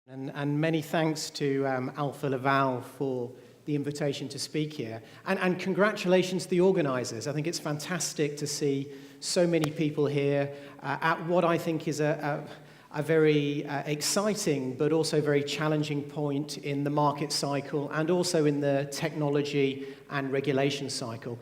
And many thanks to Alpha Laval for the invitation to speak here. And congratulations to the organisers. I think it's fantastic to see so many people here at what I think is a very exciting but also very challenging point in the market cycle and also in the technology and regulation cycle.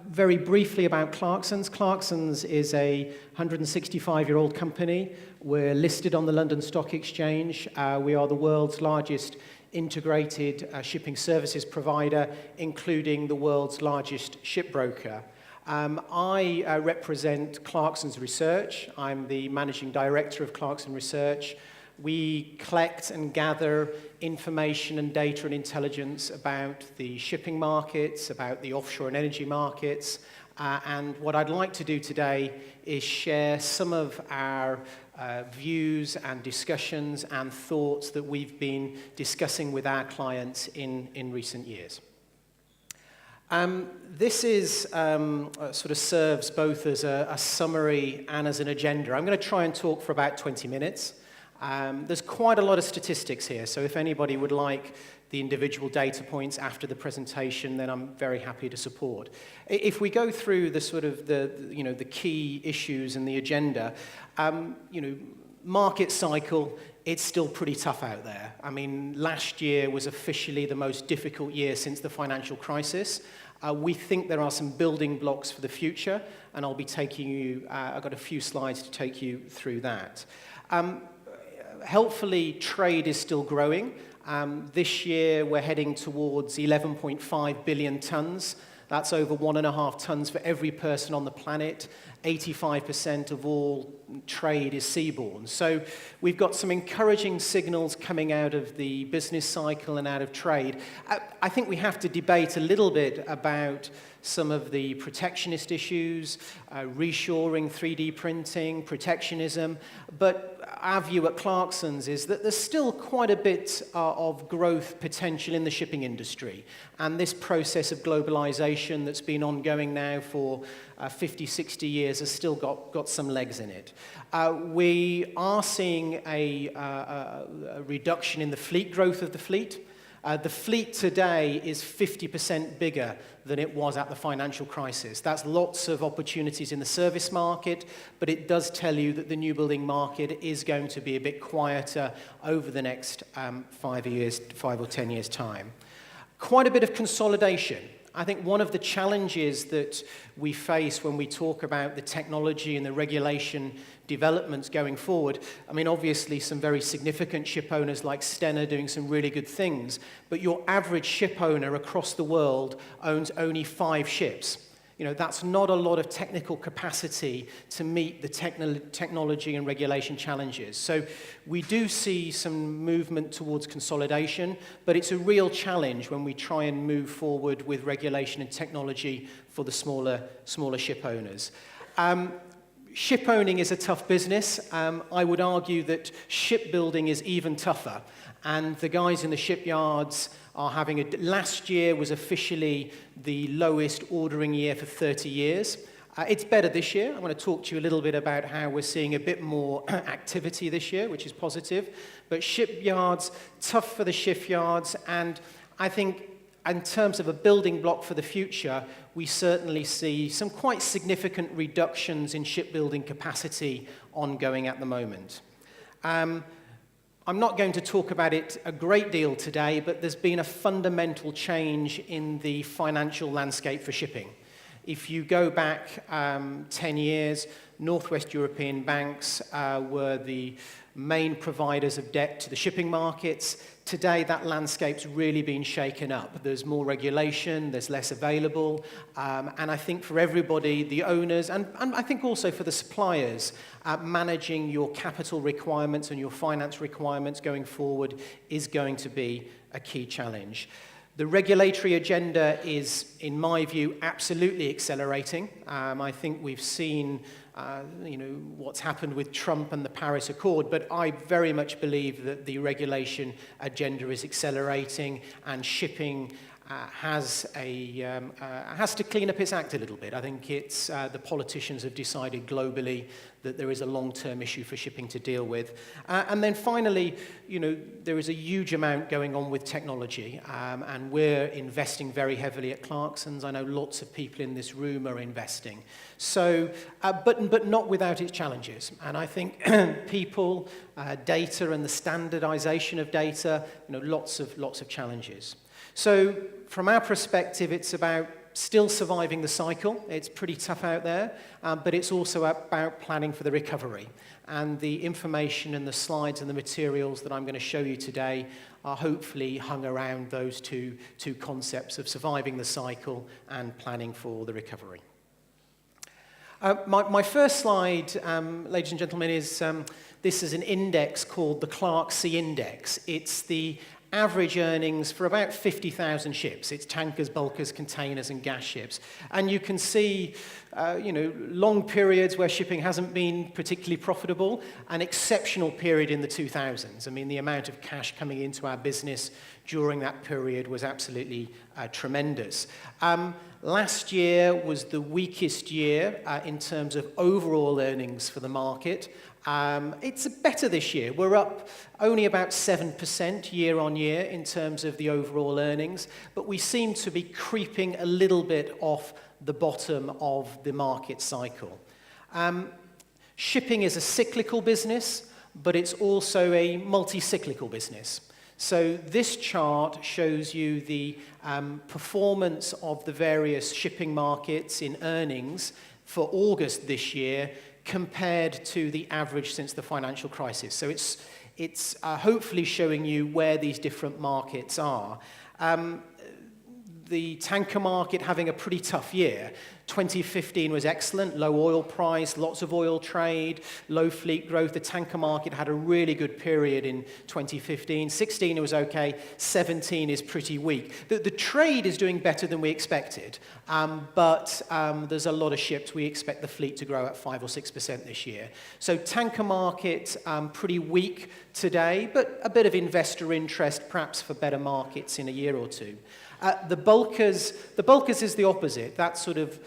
Very briefly about Clarkson's. Clarkson's is a 165-year-old company. We're listed on the London Stock Exchange. We are the world's largest integrated shipping services provider, including the world's largest shipbroker. I represent Clarkson's Research. I'm the managing director of Clarkson Research. We collect and gather information and data and intelligence about the shipping markets, about the offshore and energy markets. And what I'd like to do today is share some of our views and discussions and thoughts that we've been discussing with our clients in recent years. This is sort of serves both as a summary and as an agenda. I'm going to try and talk for about 20 minutes. There's quite a lot of statistics here, so if anybody would like the individual data points after the presentation, then I'm very happy to support. If we go through the sort of the key issues and the agenda, market cycle, it's still pretty tough out there. I mean, last year was officially the most difficult year since the financial crisis. We think there are some building blocks for the future, and I'll be taking you, I've got a few slides to take you through that. Helpfully, trade is still growing. This year, we're heading towards 11.5 billion tons. That's over 1.5 tons for every person on the planet. 85% of all trade is seaborne. So we've got some encouraging signals coming out of the business cycle and out of trade. I think we have to debate a little bit about some of the protectionist issues, reshoring, 3D printing, protectionism, but our view at Clarkson's is that there's still quite a bit of growth potential in the shipping industry, and this process of globalization that's been ongoing now for 50, 60 years has still got some legs in it. We are seeing a reduction in the fleet growth of the fleet. The fleet today is 50% bigger than it was at the financial crisis. That's lots of opportunities in the service market, but it does tell you that the new building market is going to be a bit quieter over the next 5 or 10 years' time. Quite a bit of consolidation. I think one of the challenges that we face when we talk about the technology and the regulation developments going forward, I mean, obviously some very significant ship owners like Stena doing some really good things, but your average ship owner across the world owns only 5 ships. You know, that's not a lot of technical capacity to meet the technology and regulation challenges. So we do see some movement towards consolidation, but it's a real challenge when we try and move forward with regulation and technology for the smaller ship owners. Ship owning is a tough business. I would argue that shipbuilding is even tougher. And the guys in the shipyards are having last year was officially the lowest ordering year for 30 years. It's better this year. I want to talk to you a little bit about how we're seeing a bit more activity this year, which is positive. But shipyards, tough for the shipyards, and I think in terms of a building block for the future, we certainly see some quite significant reductions in shipbuilding capacity ongoing at the moment. I'm not going to talk about it a great deal today, but there's been a fundamental change in the financial landscape for shipping. If you go back 10 years, Northwest European banks were the main providers of debt to the shipping markets. Today, that landscape's really been shaken up. There's more regulation, there's less available, and I think for everybody, the owners, and I think also for the suppliers, managing your capital requirements and your finance requirements going forward is going to be a key challenge. The regulatory agenda is, in my view, absolutely accelerating. I think we've seen what's happened with Trump and the Paris Accord, but I very much believe that the regulation agenda is accelerating, and shipping has to clean up its act a little bit. I think it's the politicians have decided globally that there is a long-term issue for shipping to deal with. And then finally, there is a huge amount going on with technology, and we're investing very heavily at Clarkson's. I know lots of people in this room are investing. So, but not without its challenges. And I think people, data, and the standardization of data, lots of challenges. So from our perspective, it's about still surviving the cycle. It's pretty tough out there, but it's also about planning for the recovery. And the information and the slides and the materials that I'm going to show you today are hopefully hung around those two concepts of surviving the cycle and planning for the recovery. My first slide, ladies and gentlemen, is this is an index called the Clarkson Index. It's the average earnings for about 50,000 ships. It's tankers, bulkers, containers, and gas ships. And you can see, long periods where shipping hasn't been particularly profitable, an exceptional period in the 2000s. I mean, the amount of cash coming into our business during that period was absolutely tremendous. Last year was the weakest year in terms of overall earnings for the market. It's better this year. We're up only about 7% year on year in terms of the overall earnings, but we seem to be creeping a little bit off the bottom of the market cycle. Shipping is a cyclical business, but it's also a multi-cyclical business. So this chart shows you the performance of the various shipping markets in earnings for August this year compared to the average since the financial crisis. So it's hopefully showing you where these different markets are. The tanker market having a pretty tough year. 2015 was excellent, low oil price, lots of oil trade, low fleet growth. The tanker market had a really good period in 2015. 16 it was okay, 17 is pretty weak. The trade is doing better than we expected, but there's a lot of ships. We expect the fleet to grow at 5 or 6% this year. So tanker market pretty weak today, but a bit of investor interest perhaps for better markets in a year or two. The bulkers is the opposite. That sort of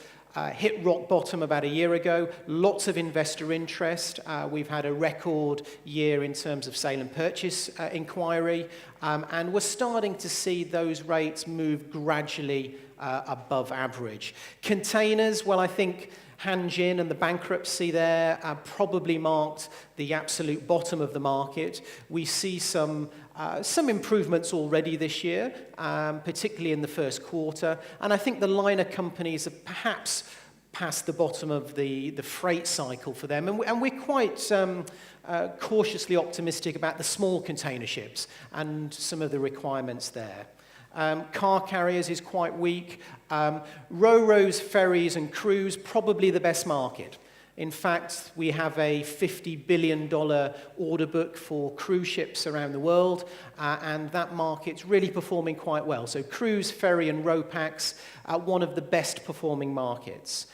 hit rock bottom about a year ago. Lots of investor interest. We've had a record year in terms of sale and purchase inquiry, and we're starting to see those rates move gradually above average. Containers, well, I think Hanjin and the bankruptcy there probably marked the absolute bottom of the market. We see some improvements already this year, particularly in the first quarter. And I think the liner companies have perhaps passed the bottom of the freight cycle for them. And we're quite cautiously optimistic about the small container ships and some of the requirements there. Car carriers is quite weak. Ro-ros, ferries, and cruise, probably the best market. In fact, we have a $50 billion order book for cruise ships around the world, and that market's really performing quite well. So cruise, ferry, and Ro-Pax are one of the best performing markets.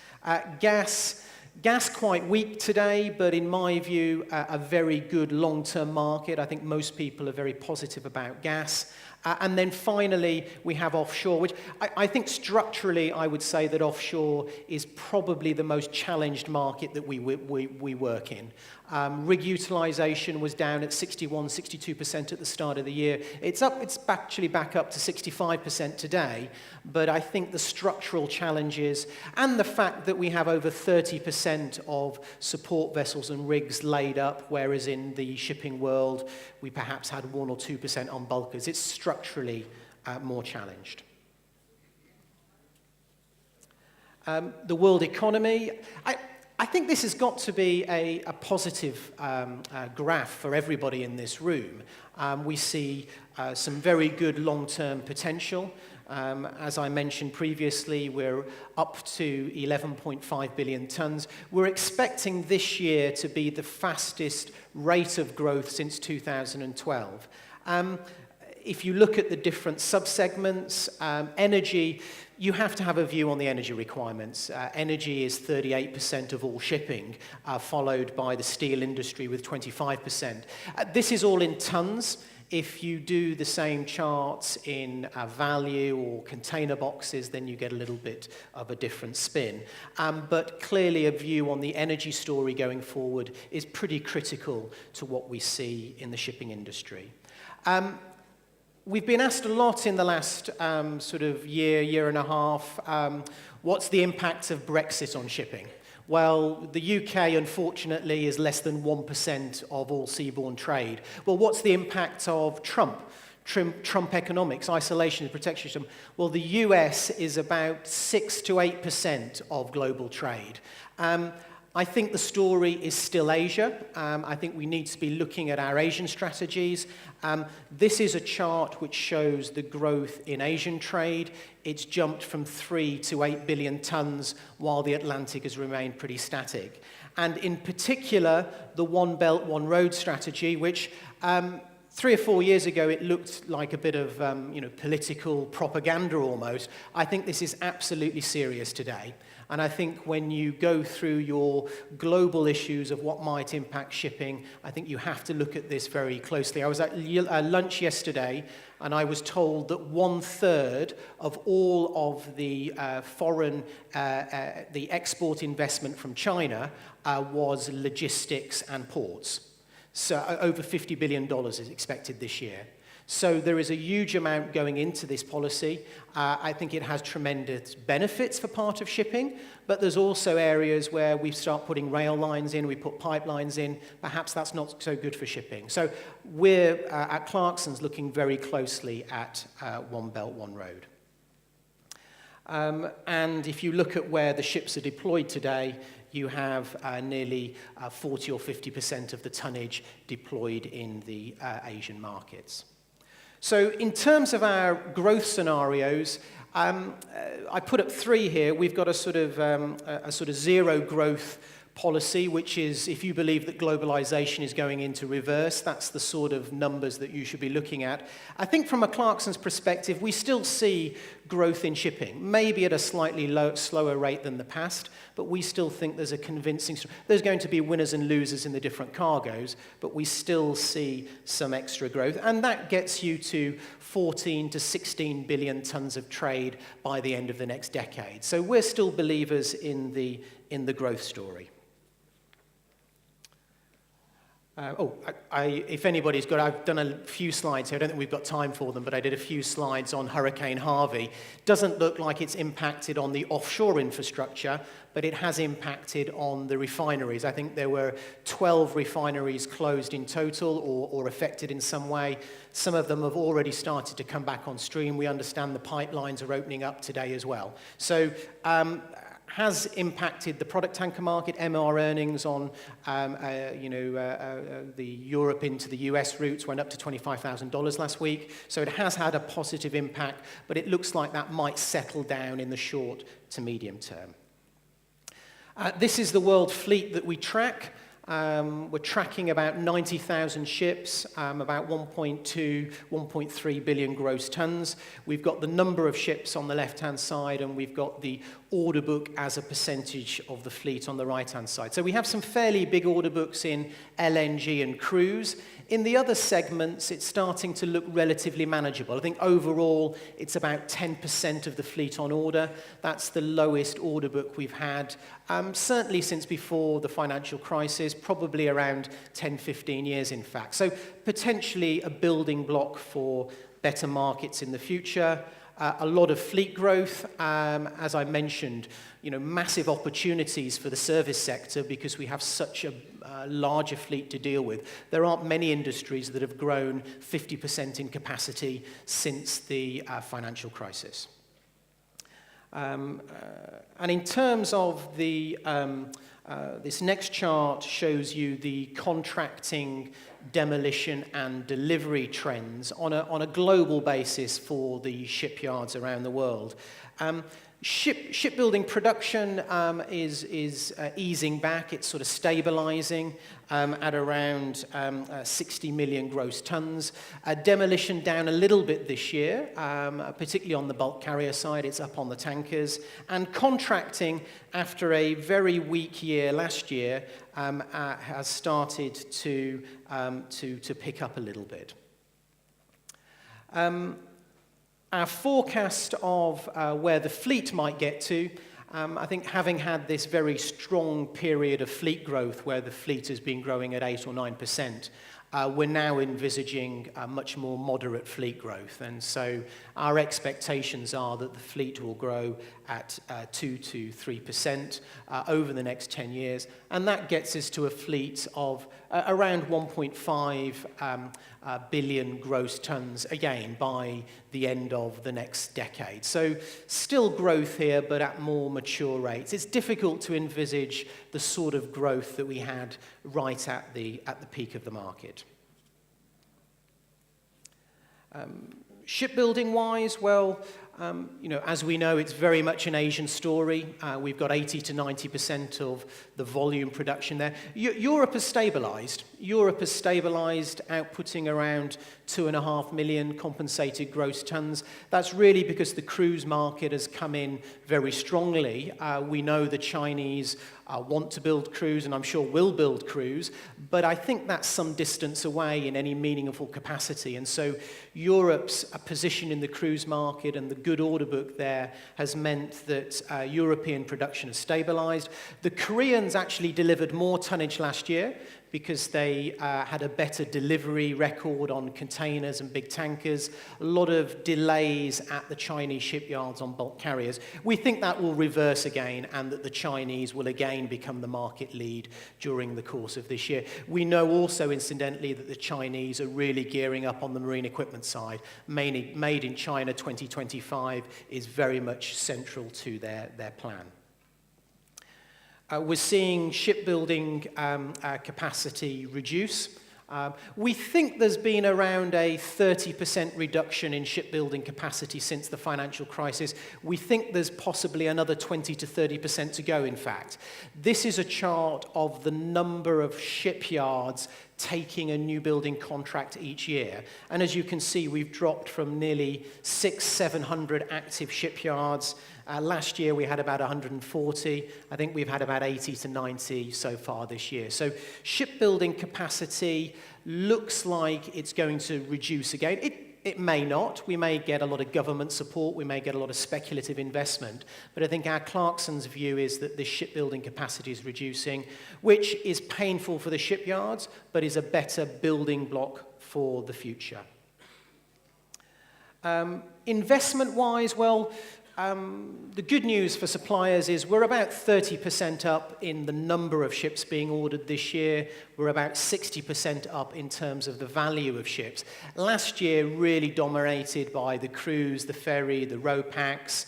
Gas quite weak today, but in my view, a very good long-term market. I think most people are very positive about gas. And then finally, we have offshore, which I think structurally, I would say that offshore is probably the most challenged market that we work in. Rig utilization was down at 61, 62% at the start of the year. It's actually back up to 65% today, but I think the structural challenges and the fact that we have over 30% of support vessels and rigs laid up, whereas in the shipping world, we perhaps had 1 or 2% on bulkers. It's structurally more challenged. The world economy, I think this has got to be a positive graph for everybody in this room. We see some very good long-term potential. As I mentioned previously, we're up to 11.5 billion tons. We're expecting this year to be the fastest rate of growth since 2012. If you look at the different subsegments, energy, you have to have a view on the energy requirements. Energy is 38% of all shipping, followed by the steel industry with 25%. This is all in tons. If you do the same charts in value or container boxes, then you get a little bit of a different spin. But clearly a view on the energy story going forward is pretty critical to what we see in the shipping industry. We've been asked a lot in the last sort of year and a half, what's the impact of Brexit on shipping? Well, the UK, unfortunately, is less than 1% of all seaborne trade. Well, what's the impact of Trump economics, isolation and protectionism? Well, the US is about 6 to 8% of global trade. I think the story is still Asia. I think we need to be looking at our Asian strategies. This is a chart which shows the growth in Asian trade. It's jumped from 3 to 8 billion tons, while the Atlantic has remained pretty static. And in particular, the One Belt, One Road strategy, which 3 or 4 years ago, it looked like a bit of political propaganda almost. I think this is absolutely serious today. And I think when you go through your global issues of what might impact shipping, I think you have to look at this very closely. I was at lunch yesterday, and I was told that 1/3 of all of the the export investment from China was logistics and ports. So over $50 billion is expected this year. So there is a huge amount going into this policy. I think it has tremendous benefits for part of shipping, but there's also areas where we start putting rail lines in, we put pipelines in. Perhaps that's not so good for shipping. So we're at Clarkson's looking very closely at One Belt, One Road. And if you look at where the ships are deployed today, you have nearly 40 or 50% of the tonnage deployed in the Asian markets. So in terms of our growth scenarios, I put up 3 here. We've got a sort of zero growth policy, which is if you believe that globalization is going into reverse, that's the sort of numbers that you should be looking at. I think from a Clarkson's perspective, we still see growth in shipping, maybe at a slightly slower rate than the past, but we still think there's a convincing story. There's going to be winners and losers in the different cargoes, but we still see some extra growth, and that gets you to 14 to 16 billion tons of trade by the end of the next decade. So we're still believers in the growth story. If anybody's got, I've done a few slides here. I don't think we've got time for them, but I did a few slides on Hurricane Harvey. Doesn't look like it's impacted on the offshore infrastructure, but it has impacted on the refineries. I think there were 12 refineries closed in total or affected in some way. Some of them have already started to come back on stream. We understand the pipelines are opening up today as well. So, has impacted the product tanker market, MR earnings on the Europe into the US routes went up to $25,000 last week. So it has had a positive impact, but it looks like that might settle down in the short to medium term. This is the world fleet that we track. We're tracking about 90,000 ships, about 1.2, 1.3 billion gross tons. We've got the number of ships on the left-hand side, and we've got the order book as a percentage of the fleet on the right-hand side. So we have some fairly big order books in LNG and cruise. In the other segments, it's starting to look relatively manageable. I think overall, it's about 10% of the fleet on order. That's the lowest order book we've had, certainly since before the financial crisis, probably around 10, 15 years, in fact. So potentially a building block for better markets in the future. A lot of fleet growth, as I mentioned, massive opportunities for the service sector because we have such a larger fleet to deal with. There aren't many industries that have grown 50% in capacity since the financial crisis. And in terms of the this next chart shows you the contracting, demolition and delivery trends on a global basis for the shipyards around the world. Shipbuilding production is easing back. It's sort of stabilizing at around 60 million gross tons. Demolition down a little bit this year, particularly on the bulk carrier side. It's up on the tankers. And contracting, after a very weak year last year, has started to pick up a little bit. Our forecast of where the fleet might get to, I think having had this very strong period of fleet growth where the fleet has been growing at 8 or 9%, we're now envisaging a much more moderate fleet growth. And so our expectations are that the fleet will grow at 2 to 3% over the next 10 years. And that gets us to a fleet of around 1.5 billion gross tons, again, by the end of the next decade. So still growth here, but at more mature rates. It's difficult to envisage the sort of growth that we had right at the peak of the market. Shipbuilding-wise, well, as we know, it's very much an Asian story. We've got 80 to 90% of the volume production there. Europe has stabilized. Europe has stabilized, outputting around 2.5 million compensated gross tons. That's really because the cruise market has come in very strongly. We know the Chinese want to build cruise, and I'm sure will build cruise, but I think that's some distance away in any meaningful capacity. And so Europe's position in the cruise market and the good order book there has meant that European production has stabilized. The Koreans actually delivered more tonnage last year because they had a better delivery record on containers and big tankers. A lot of delays at the Chinese shipyards on bulk carriers. We think that will reverse again and that the Chinese will again become the market lead during the course of this year. We know also, incidentally, that the Chinese are really gearing up on the marine equipment side. Mainly Made in China 2025 is very much central to their plan. We're seeing shipbuilding capacity reduce. We think there's been around a 30% reduction in shipbuilding capacity since the financial crisis. We think there's possibly another 20 to 30% to go, in fact. This is a chart of the number of shipyards taking a new building contract each year. And as you can see, we've dropped from nearly 700 active shipyards. Last year, we had about 140. I think we've had about 80 to 90 so far this year. So shipbuilding capacity looks like it's going to reduce again. It may not. We may get a lot of government support. We may get a lot of speculative investment. But I think our Clarkson's view is that this shipbuilding capacity is reducing, which is painful for the shipyards, but is a better building block for the future. Investment-wise, well, the good news for suppliers is we're about 30% up in the number of ships being ordered this year. We're about 60% up in terms of the value of ships. Last year, really dominated by the cruise, the ferry, the RoPax.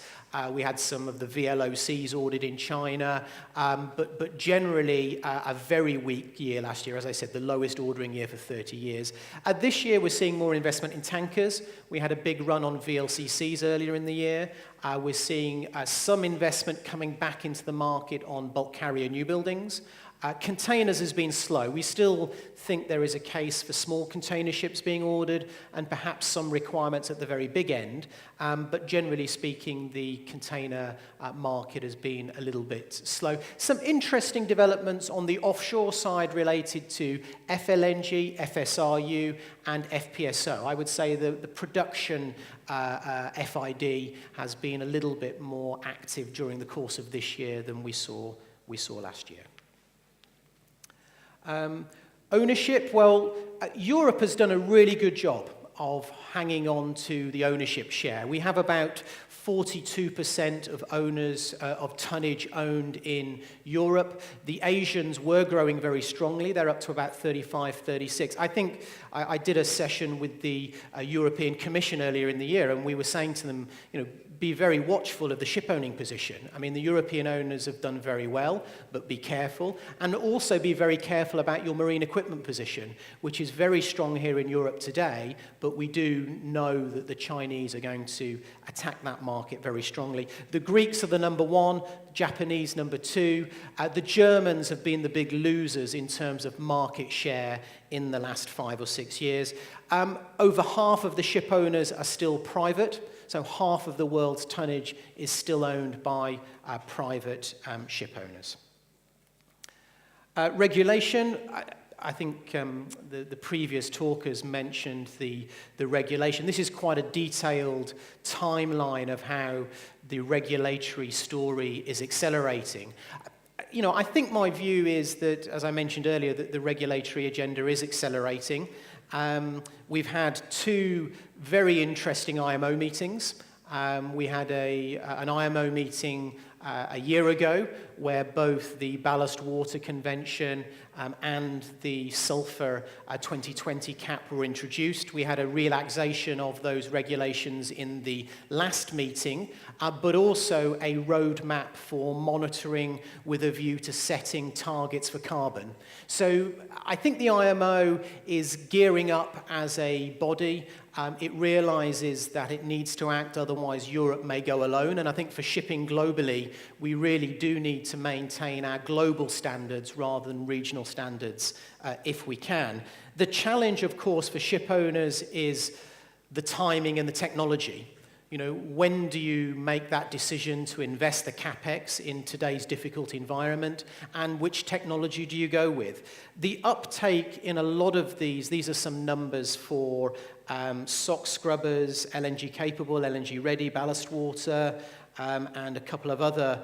We had some of the VLOCs ordered in China, but generally a very weak year last year. As I said, the lowest ordering year for 30 years. This year, we're seeing more investment in tankers. We had a big run on VLCCs earlier in the year. We're seeing some investment coming back into the market on bulk carrier new buildings. Containers has been slow. We still think there is a case for small container ships being ordered and perhaps some requirements at the very big end. But generally speaking, the container market has been a little bit slow. Some interesting developments on the offshore side related to FLNG, FSRU, and FPSO. I would say the production FID has been a little bit more active during the course of this year than we saw last year. Ownership, well, Europe has done a really good job of hanging on to the ownership share. We have about 42% of owners of tonnage owned in Europe. The Asians were growing very strongly. They're up to about 35, 36. I think I did a session with the European Commission earlier in the year, and we were saying to them, be very watchful of the ship owning position. I mean, the European owners have done very well, but be careful. And also be very careful about your marine equipment position, which is very strong here in Europe today, but we do know that the Chinese are going to attack that market very strongly. The Greeks are the number one, Japanese number two. The Germans have been the big losers in terms of market share in the last 5 or 6 years. Over half of the ship owners are still private. So half of the world's tonnage is still owned by private ship owners. Regulation, I think the previous talkers mentioned the regulation. This is quite a detailed timeline of how the regulatory story is accelerating. I think my view is that, as I mentioned earlier, that the regulatory agenda is accelerating. We've had 2 very interesting IMO meetings. We had an IMO meeting a year ago where both the Ballast Water Convention and the Sulfur 2020 cap were introduced. We had a relaxation of those regulations in the last meeting, but also a roadmap for monitoring with a view to setting targets for carbon. So I think the IMO is gearing up as a body. It realizes that it needs to act, otherwise Europe may go alone. And I think for shipping globally, we really do need to maintain our global standards rather than regional standards if we can. The challenge, of course, for ship owners is the timing and the technology. When do you make that decision to invest the capex in today's difficult environment, and which technology do you go with? The uptake in a lot of these are some numbers for SOx scrubbers, LNG capable, LNG ready, ballast water, and a couple of other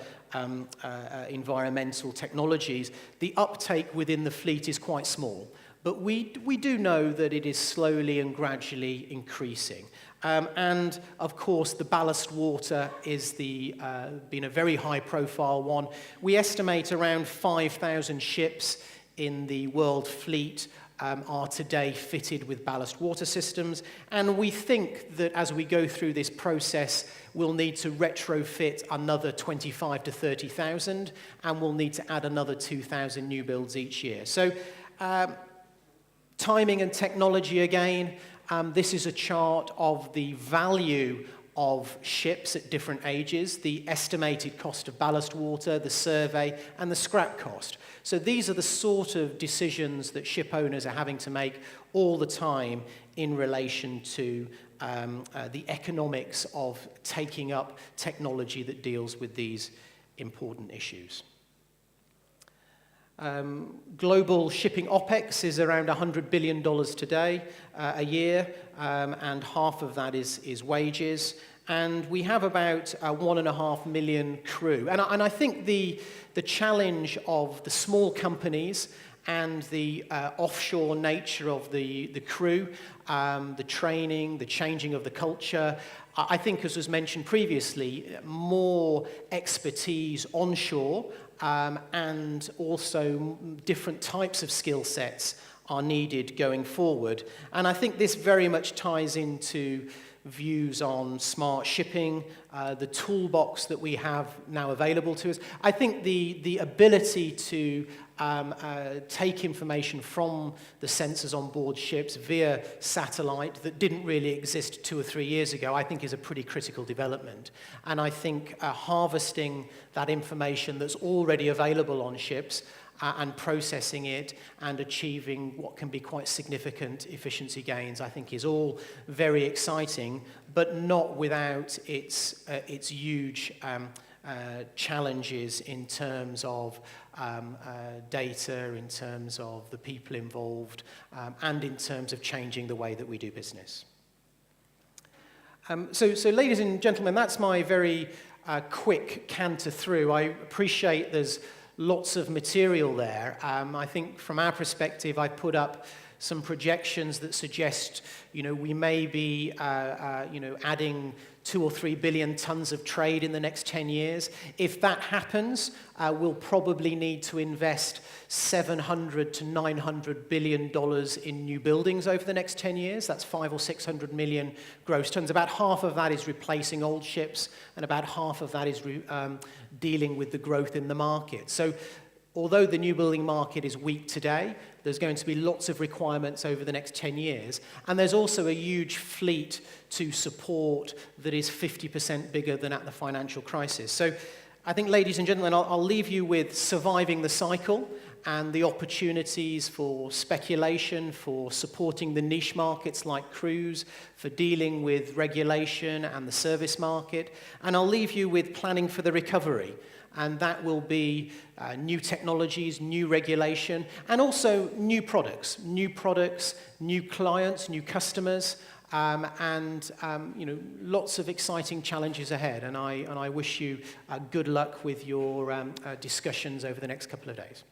environmental technologies. The uptake within the fleet is quite small, but we do know that it is slowly and gradually increasing. And of course, the ballast water is been a very high-profile one. We estimate around 5,000 ships in the world fleet are today fitted with ballast water systems, and we think that as we go through this process, we'll need to retrofit another 25 to 30,000, and we'll need to add another 2,000 new builds each year. So timing and technology again. This is a chart of the value of ships at different ages, the estimated cost of ballast water, the survey, and the scrap cost. So these are the sort of decisions that ship owners are having to make all the time in relation to the economics of taking up technology that deals with these important issues. Global shipping OPEX is around $100 billion today, a year, and half of that is wages. And we have about 1.5 million crew. And I think the challenge of the small companies and the offshore nature of the crew, the training, the changing of the culture, I think, as was mentioned previously, more expertise onshore, and also different types of skill sets are needed going forward. And I think this very much ties into views on smart shipping, the toolbox that we have now available to us. I think the ability to take information from the sensors on board ships via satellite that didn't really exist 2 or 3 years ago, I think is a pretty critical development. And I think harvesting that information that's already available on ships and processing it and achieving what can be quite significant efficiency gains, I think is all very exciting, but not without its huge challenges in terms of data, in terms of the people involved, and in terms of changing the way that we do business. So ladies and gentlemen, that's my very quick canter through. I appreciate there's lots of material there. I think from our perspective, I put up some projections that suggest, we may be, adding 2 or 3 billion tons of trade in the next 10 years. If that happens, we'll probably need to invest $700 to $900 billion in new buildings over the next 10 years. That's 500 or 600 million gross tons. About half of that is replacing old ships, and about half of that is dealing with the growth in the market. So although the new building market is weak today, there's going to be lots of requirements over the next 10 years. And there's also a huge fleet to support that is 50% bigger than at the financial crisis. So I think, ladies and gentlemen, I'll leave you with surviving the cycle. and the opportunities for speculation, for supporting the niche markets like cruise, for dealing with regulation and the service market. And I'll leave you with planning for the recovery. And that will be new technologies, new regulation, and also new products, new clients, new customers, and lots of exciting challenges ahead. And I wish you good luck with your discussions over the next couple of days.